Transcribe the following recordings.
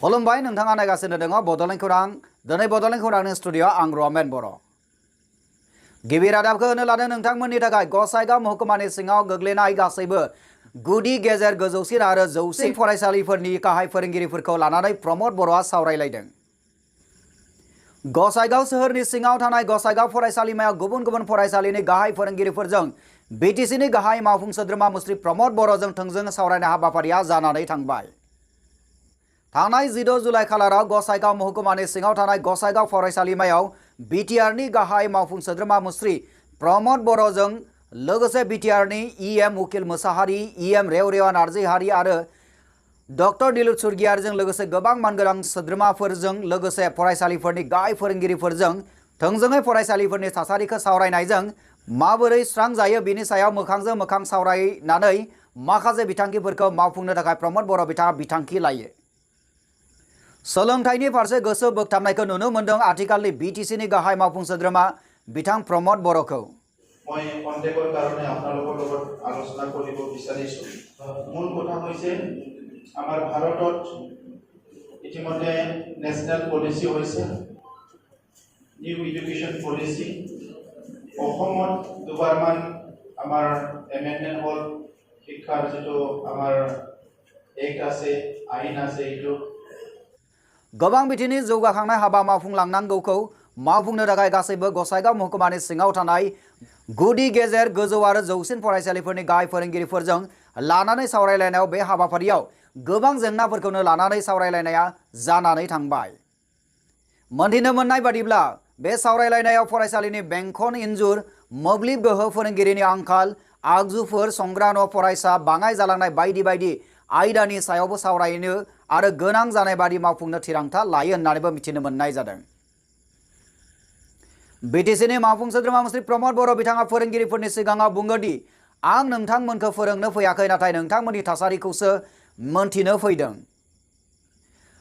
खुलुमबाय नोंथाङा नायगासिनो दङ बड'लेण्ड खौरां दिनै बड'लेण्ड खौरांनि स्टुडिअ आं रमेन बर' गिबि रादाबखौ होनो लादों नोंथांमोननि थाखाय गसाइगाव महकुमानि सिङाव गोग्लैनाय गासैबो गुदि गेजेर गोजौसिन आरो जौसिन फरायसालिफोरनि गाहाय फोरोंगिरिफोरखौ लानानै प्रमद बर'आ सावरायलायदों। गसाइगाव सोहोरनि सिङाव थानाय गसाइगाव फरायसालिमायाव गुबुन गुबुन फरायसालिनि गाहाय फोरोंगिरिफोरजों बिटिसिनि गाहाय मावफुं सोद्रोमा मुस्रि प्रमद बर'जों थोंजों सावरायनाय हाबाफारिया जानानै थांबाय। थांनाय 16 जुलाइ खालाराव गसाइगाव महकुमानि सिङाव थानाय गसाइगाव फरायसालिमायाव बिटिआरनि गाहाय मावफुं सोद्रोमा मुस्रि प्रमद बर'जों लोगोसे बिटिआरनि इएम उकिल मोसाहारि, इएम रेवरेवा नार्जिहारि आरो डॉक्टर दिलीप सुरगियारजों लोगोसे गोबां मानगोनां सोद्रोमाफोरजों लोगोसे फरायसालिफोरनि गाहाय फोरोंगिरिफोरजों थोंजोङै फरायसालिफोरनि थासारिखौ सावरायनायजों माबोरै स्रां जायो बिनि सायाव मोखांजों मोखां सावरायनानै माखासे बिथांखिफोरखौ मावफुंनो थाखाय प्रमद बर' बिथाङा बिथांखि लायो। सोलोंथाइनि फारसे गोसो बोगथाबनायखौ नुनो मोनदों आथिखालनि बिटिसिनि गाहाय मावफुं सोद्रोमा बिथां प्रमद बर'खौ। মই কন্টেক্টৰ কাৰণে আপোনালোকৰ লগত আলোচনা কৰিব বিচাৰিছো। মূল কথা হৈছে আমাৰ ভাৰতত ইতিমধ্যে নেশনাল পলিসি হৈছে নিউ এডুকেশন পলিসি। অসমত দুবাৰমান আমাৰ এমেন্ডমেন্ট হল শিক্ষাৰ যেটো আমাৰ এক্ট আছে আইন আছে এইটো गोबां बिथिंनि जौगाखांनाय हाबा मावफुंलांनांगौखौ मावफुंनो थाखाय गासैबो गसाइगाव महकुमानि सिङाव थानाय गुदि गेजेर गोजौ आरो जौसिन फरायसालिफोरनि गाहाय फोरोंगिरिफोरजों लानानै सावरायलायनायाव बे हाबाफारियाव गोबां जेंनाफोरखौनो लानानै सावरायलायनाया जानानै थांबाय। मोनथिनो मोननाय बादिब्ला बे सावरायलायनायाव फरायसालिनि बेंखन इन्जुर, मोब्लिब गोहो, फोरोंगिरिनि आंखाल, आगजुफोर, संग्रा न', फरायसा बाङाय जालांनाय बायदि बायदि आयदानि सायावबो सावरायनो आरो गोनां जानाय बादि मावफुंनो थिरांथा लायो होननानैबो मिथिनो मोननाय जादों। बिटिसिनि मावफुं सोद्रोमा मुस्रि प्रमद बर' बिथाङा फोरोंगिरिफोरनि सिगाङाव बुङो दि आं नोंथांमोनखौ फोरोंनो फैयाखै नाथाय नोंथांमोननि थासारिखौसो मोनथिनो फैदों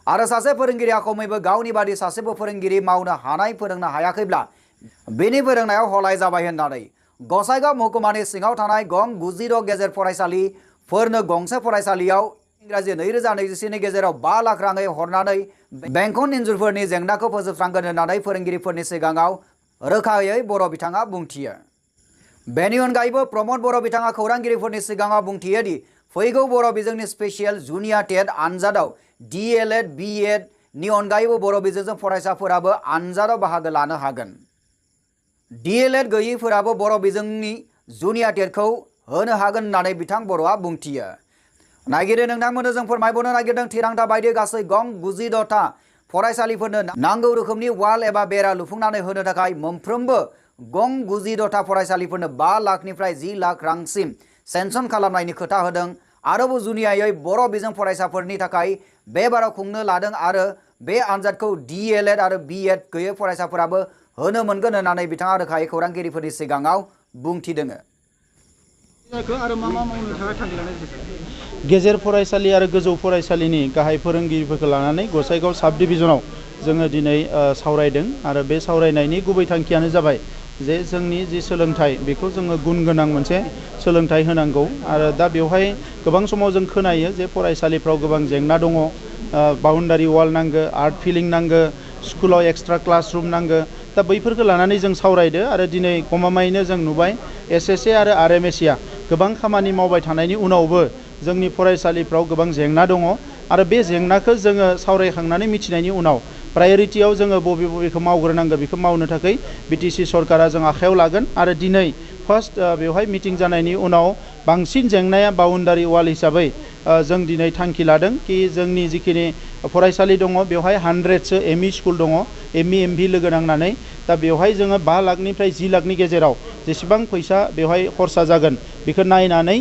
आरो सासे फोरोंगिरिया खमैबो गावनि बादि सासेबो फोरोंगिरि मावनो हानाय फोरोंनो हायाखैब्ला बेनि फोरोंनायाव हलाय जाबाय होननानै गसाइगाव महकुमानि सिङाव थानाय गं 96 गेजेर फरायसालिफोरनो गंसे फरायसालियाव इंराजि 2024 नि गेजेराव 5 लाख राङै हरनानै बेंखन इन्जुरफोरनि जेंनाखौ फोजोबस्रांगोन होननानै फोरोंगिरिफोरनि सिगाङाव रोखायै बर' बिथाङा बुंथियो। बेनि अनगायैबो प्रमद बर' बिथाङा खौरांगिरिफोरनि सिगाङाव बुंथियो दि फैगौ बर' बिजोंनि स्पेशियल जुनियर टेट आनजादाव DLED, BEd नि अनगायैबो बर' बिजोंजों फरायसाफोराबो आनजादाव बाहागो लानो हागोन। DLED गैयैफोराबो बर' बिजोंनि जुनियर टेटखौ होनो हागोन होननानै बिथां बर'आ बुंथियो। नागिरो नोंथांमोननो जों फोरमायबावनो नागिरदों थिरांथा बायदि गासै गं 96 ता फरायसालिफोरनो नांगौ रोखोमनि वाल एबा बेरा लुफुंनानै होनो थाखाय मोनफ्रोमबो गं 96 ता फरायसालिफोरनो 5 लाखनिफ्राय 10 लाख रांसिम सेंसन खालामनायनि खोथा होदों। आरोबाव जुनियायै बर' बिजों फरायसाफोरनि थाखाय बे बाराव खुंनो लादों आरो बे आनजादखौ DLED आरो BEd गैयै फरायसाफोराबो होनो मोनगोन होननानै बिथाङा रोखायै खौरांगिरिफोरनि सिगाङाव बुंथिदों। गेजेर फरायसालि आरो गोजौ फरायसालिनि गाहाय फोरोंगिरिफोरखौ लानानै गसाइगाव साब डिभिजनाव जोङो दिनै सावरायदों आरो बे सावरायनायनि गुबै थांखियानो जाबाय जे जोंनि जि सोलोंथाइ बेखौ जोङो गुन गोनां मोनसे सोलोंथाइ होनांगौ आरो दा बेवहाय गोबां समाव जों खोनायो जे फरायसालिफ्राव गोबां जेंना दङ, बाउन्डारि वाल नांगो, आर्ट फिलिं नांगो, स्कुलाव एक्सट्रा क्लासरुम नांगो। दा बैफोरखौ लानानै जों सावरायदो आरो दिनै गमामायैनो जों नुबाय SSA आरो RMSA गोबां खामानि मावबाय थानायनि उनावबो जोंनि फरायसालिफ्राव गोबां जेंना दङ आरो बे जेंनाखौ जोङो सावरायखांनानै मिथिनायनि उनाव प्रायोरिटियाव जोङो बबेखौ मावग्रोनांगौ बेखौ मावनो थाखाय BTC सरकारा जों आखायाव लागोन आरो दिनै फार्स्ट बेवहाय मिटिं जानायनि उनाव बांसिन जेंनाया बाउन्डारि वाल हिसाबै जों दिनै थांखि लादों कि जोंनि जिखिनि फरायसालि दङ बेवहाय 100सो ME स्कुल दङ, ME MV लोगो नांनानै दा बेवहाय जोङो 5 लाखनिफ्राय 10 लाखनि गेजेराव जेसेबां फैसा बेवहाय खरसा जागोन बेखौ नायनानै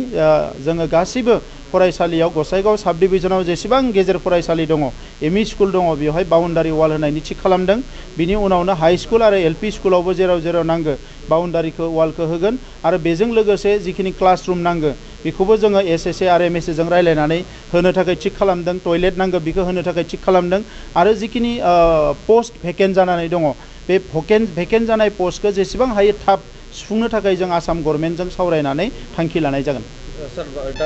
जोङो गासैबो फरायसालियाव गसाइगाव साब डिभिजनाव जेसेबां गेजेर फरायसालि दङ, ME स्कुल दङ बेवहाय बाउन्डारि वाल होनायनि थि खालामदों। बिनि उनावनो हाई स्कुल आरो LP स्कुलावबो जेराव जेराव नांगो बाउन्डारिखौ वालखौ होगोन आरो बेजों लोगोसे जिखिनि क्लासरुम नांगो बेखौबो जोङो SSA RMSA जों रायलायनानै होनो थाखाय थिक खालामदों। टयलेट नांगो बेखौ होनो थाखाय थिक खालामदों आरो जिखिनि पोस्ट भेकेन्ट जानानै दङ बे भेकेन्ट जानाय पोस्टखौ जेसेबां हायो थाब सुफुंनो थाखाय जों आसाम गभर्नमेन्टजों सावरायनानै थांखि लानाय जागोन।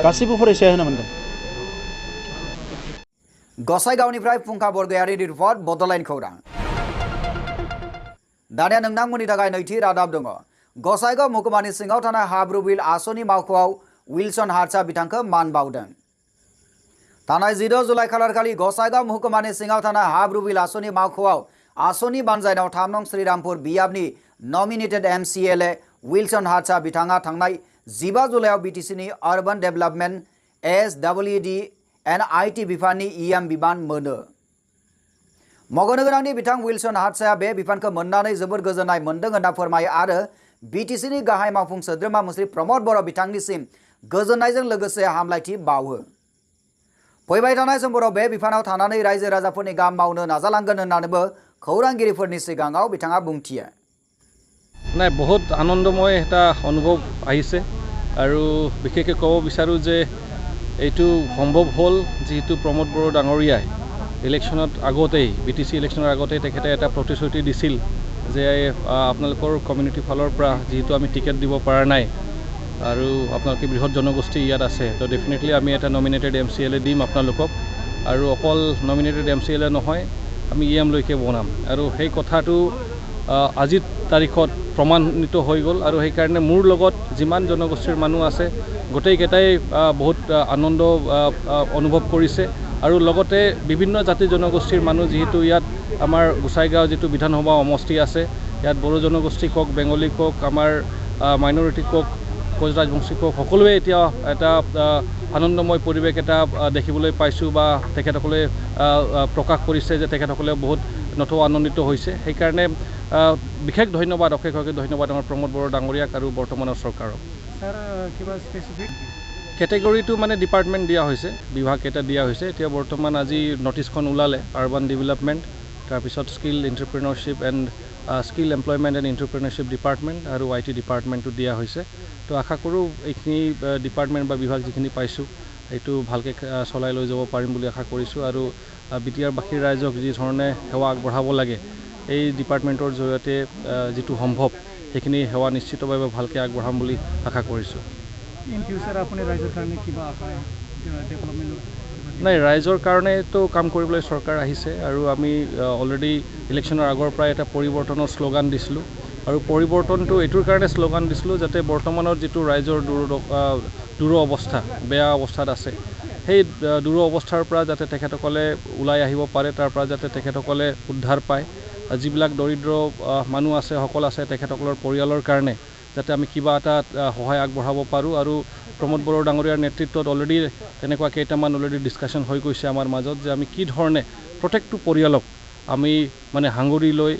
गासैबो फरायसाया होनो मोनगोन। गसाइगावनिफ्राय फुंखा बरगयारिनि रिपर्ट बड'लेण्ड खौरां। दानिया नोंथांमोननि थाखाय नैथि रादाब दङ। गसाइगाव महकुमानि सिङाव थानाय हाब्रु बिल आसनि मावख'आव विल्सन हार्सा बिथांखौ मान बावदों। थानाय 14 जुलाइ खालारखालि गसाइगाव महकुमानि सिङाव थानाय हाब्रु बिल आसनि मावख'आव आसनि बानजायनाव 3 नं श्रीरामपुर बियाबनि नमिनेटेड MCLA विल्सन हार्सा बिथाङा थांनाय 15 जुलाइआव BTCनि अर्बान डेभेलपमेन्ट SWD NIT बिफाननि EM बिबान मोनो। मख'नो गोनांदि बिथां विल्सन हार्साया बे बिफानखौ मोननानै जोबोर गोजोननाय मोनदों होनना फोरमायो आरो BTCनि गाहाय मावफुं सोद्रोमा मुस्रि प्रमद बर' बिथांनिसिम गोजोननायजों लोगोसे हामलायथि बावो। फैबाय थानाय समफोराव बे बिफानाव थानानै रायजो राजाफोरनि गाहाम मावनो नाजालांगोन होननानैबो खौरांगिरिफोरनि सिगाङाव बिथाङा बुंथियो। নাই बहुत आनंदमय এটা অনুভৱ আহিছে আৰু বিশেষকৈ ক'ব বিচাৰোঁ যে এইটো সম্ভৱ হ'ল যেহেতু প্ৰমোদ বড়ো ডাঙৰীয়াই ইলেকশ্যনত আগতেই BTC ইলেকশ্যনৰ আগতেই তেখেতে এটা প্ৰতিশ্ৰুতি দিছিল যে আপোনালোকৰ কমিউনিটি ফালৰ পৰা যেহেতু আমি টিকেট দিব পৰা নাই আৰু আপোনালোকে বৃহৎ জনগোষ্ঠী ইয়াত আছে তো ডেফিনেটলি আমি এটা নমিনেটেড MCLA দিম আপোনালোকক আৰু অকল নমিনেটেড MCLA নহয় আমি EM লৈকে বনাম আৰু সেই কথাটো আজিৰ তাৰিখত প্ৰমাণিত হৈ গ'ল আৰু সেইকাৰণে মোৰ লগত যিমান জনগোষ্ঠীৰ মানুহ আছে গোটেইকেইটাই বহুত আনন্দ অনুভৱ কৰিছে আৰু লগতে বিভিন্ন জাতি জনগোষ্ঠীৰ মানুহ যেহেতু ইয়াত আমাৰ গোসাইগাঁও যিটো বিধানসভা সমষ্টি আছে ইয়াত বড়ো জনগোষ্ঠী কওক বেংগলী কওক আমাৰ মাইনৰিটি কওক কোচ ৰাজবংশী কওক সকলোৱে এতিয়া এটা আনন্দময় পৰিৱেশ এটা দেখিবলৈ পাইছোঁ বা তেখেতসকলে প্ৰকাশ কৰিছে যে তেখেতসকলে বহুত নথৈ আনন্দিত হৈছে। সেইকাৰণে বিশেষ ধন্যবাদ অশেষ ধন্যবাদ আমাৰ প্ৰমোদ বড়ো ডাঙৰীয়াক আৰু বৰ্তমানৰ চৰকাৰক। কিবা স্পেচিফিক কেটেগৰীটো মানে ডিপাৰ্টমেণ্ট দিয়া হৈছে বিভাগ এটা দিয়া হৈছে এতিয়া বৰ্তমান আজি নটিছখন ওলালে আৰ্বান ডেভেলপমেণ্ট তাৰপিছত skill entrepreneurship and skill employment and entrepreneurship department আৰু IT ডিপাৰ্টমেণ্টটো দিয়া হৈছে তো আশা কৰোঁ এইখিনি ডিপাৰ্টমেণ্ট বা বিভাগ যিখিনি পাইছোঁ এইটো ভালকৈ চলাই লৈ যাব পাৰিম বুলি আশা কৰিছোঁ আৰু BTR-বাসীৰ ৰাইজক যি ধৰণে সেৱা আগবঢ়াব লাগে এই ডিপাৰ্টমেণ্টৰ জৰিয়তে যিটো সম্ভৱ সেইখিনি সেৱা নিশ্চিতভাৱে ভালকৈ আগবঢ়াম বুলি আশা কৰিছোঁ। ইন ফিউচাৰ আপুনি ৰাইজৰ কাৰণে কিবা আশা ডেভেলপমেণ্ট নাই ৰাইজৰ কাৰণেতো কাম কৰিবলৈ চৰকাৰ আহিছে আৰু আমি অলৰেডি ইলেকশ্যনৰ আগৰ পৰাই এটা পৰিৱৰ্তনৰ শ্লোগান দিছিলোঁ আৰু পৰিৱৰ্তনটো এইটোৰ কাৰণে শ্লোগান দিছিলোঁ যাতে বৰ্তমানৰ যিটো ৰাইজৰ দূৰ অৱস্থা বেয়া অৱস্থাত আছে সেই দূৰ অৱস্থাৰ পৰা যাতে তেখেতসকলে ওলাই আহিব পাৰে তাৰ পৰা যাতে তেখেতসকলে উদ্ধাৰ পায় যিবিলাক দৰিদ্ৰ মানুহ আছে সকল আছে তেখেতসকলৰ পৰিয়ালৰ কাৰণে যাতে আমি কিবা এটা সহায় আগবঢ়াব পাৰোঁ আৰু প্ৰমোদ বড়ো ডাঙৰীয়াৰ নেতৃত্বত অলৰেডি তেনেকুৱা কেইটামান অলৰেডি ডিছকাশ্যন হৈ গৈছে আমাৰ মাজত যে আমি কি ধৰণে প্ৰত্যেকটো পৰিয়ালক আমি মানে সাঙুৰি লৈ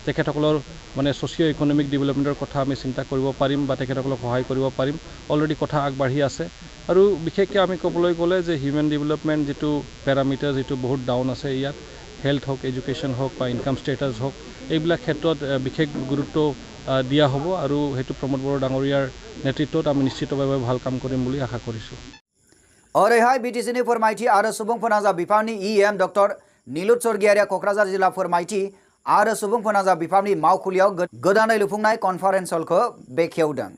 তেখেতসকলৰ মানে ছ'চিঅ' ইকনমিক ডেভেলপমেণ্টৰ কথা আমি চিন্তা কৰিব পাৰিম বা তেখেতসকলক সহায় কৰিব পাৰিম অলৰেডি কথা আগবাঢ়ি আছে আৰু বিশেষকৈ আমি ক'বলৈ গ'লে যে হিউমেন ডেভেলপমেণ্ট যিটো পেৰামিটাৰ যিটো বহুত ডাউন আছে ইয়াত হেল্থ হওক এডুকেশ্যন হওক বা ইনকাম ষ্টেটাছ হওক এইবিলাক ক্ষেত্ৰত বিশেষ গুৰুত্ব দিয়া হ'ব আৰু সেইটো প্ৰমোদ বড়ো ডাঙৰীয়াৰ নেতৃত্বত আমি নিশ্চিতভাৱে ভাল কাম কৰিম বুলি আশা কৰিছোঁ। ओरैहाय BTCनि फोरमायथि आरो सुबुं फोनांजाब बिफाननि EM डक्टर नीलुत स्वर्गियारिया क'क्राझार जिल्ला फोरमायथि आरो सुबुं फोनांजाब बिफाननि मावखुलियाव गोदानै लुफुंनाय कनफारेन्स हलखौ बेखेवदों।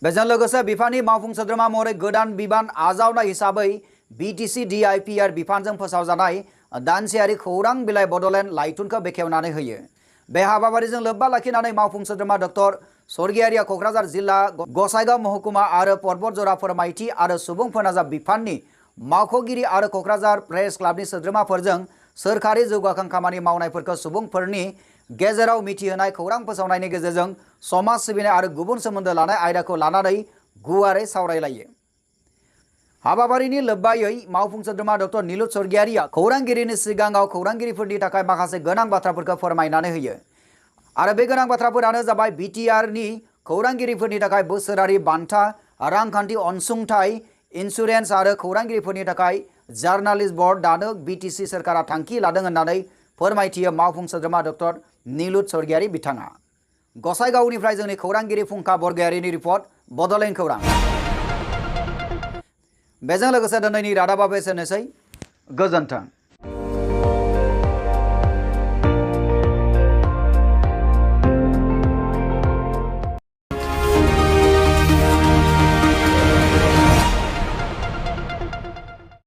बेजों लोगोसे बिफाननि मावफुं सोद्रोमा महरै गोदान बिबान आजावनाय हिसाबै BTC DIPR बिफानजों फोसावजानाय दानसेयारि खौरां बिलाइ बड'लेण्ड लाइथुनखौ बेखेवनानै होयो। बे हाबाफारिजों लोब्बा लाखिनानै मावफुं सोद्रोमा डक्टर स्वर्गियारिया क'क्राझार जिल्ला गसाइगाव महकुमा आरो पर्बतजरा फोरमायथि आरो सुबुं फोनांजाब बिफाननि मावख'गिरि आरो क'क्राझार प्रेस क्लाबनि सोद्रोमाफोरजों सोरखारि जौगाखां खामानि मावनायफोरखौ सुबुंफोरनि गेजेराव मिथिहोनाय खौरां फोसावनायनि गेजेरजों समाज सिबिनाय आरो गुबुन सोमोन्दो लानाय आयदाखौ लानानै गुवारै सावरायलायो। हाबाफारिनि लोब्बायै मावफुं सोद्रोमा डक्टर नीलुत स्वर्गियारिया खौरांगिरिनि सिगाङाव खौरांगिरिफोरनि थाखाय माखासे गोनां बाथ्राफोरखौ फोरमायनानै होयो आरो बे गोनां बाथ्राफोरानो जाबाय BTRनि खौरांगिरिफोरनि थाखाय बोसोरारि बान्था रांखान्थि अनसुंथाइ इन्सुरेन्स आरो खौरांगिरिफोरनि थाखाय जार्नालिस्ट बर्ड दानो BTC सोरखारा थांखि लादों होननानै फोरमायथियो मावफुं सोद्रोमा डक्टर नीलुत स्वर्गियारि बिथाङा। गसाइगावनिफ्राय जोंनि खौरांगिरि फुंखा बरगयारिनि रिपर्ट बड'लेण्ड खौरां। बेजों लोगोसे दिनैनि रादाबाबो एसेनोसै गोजोन्थों।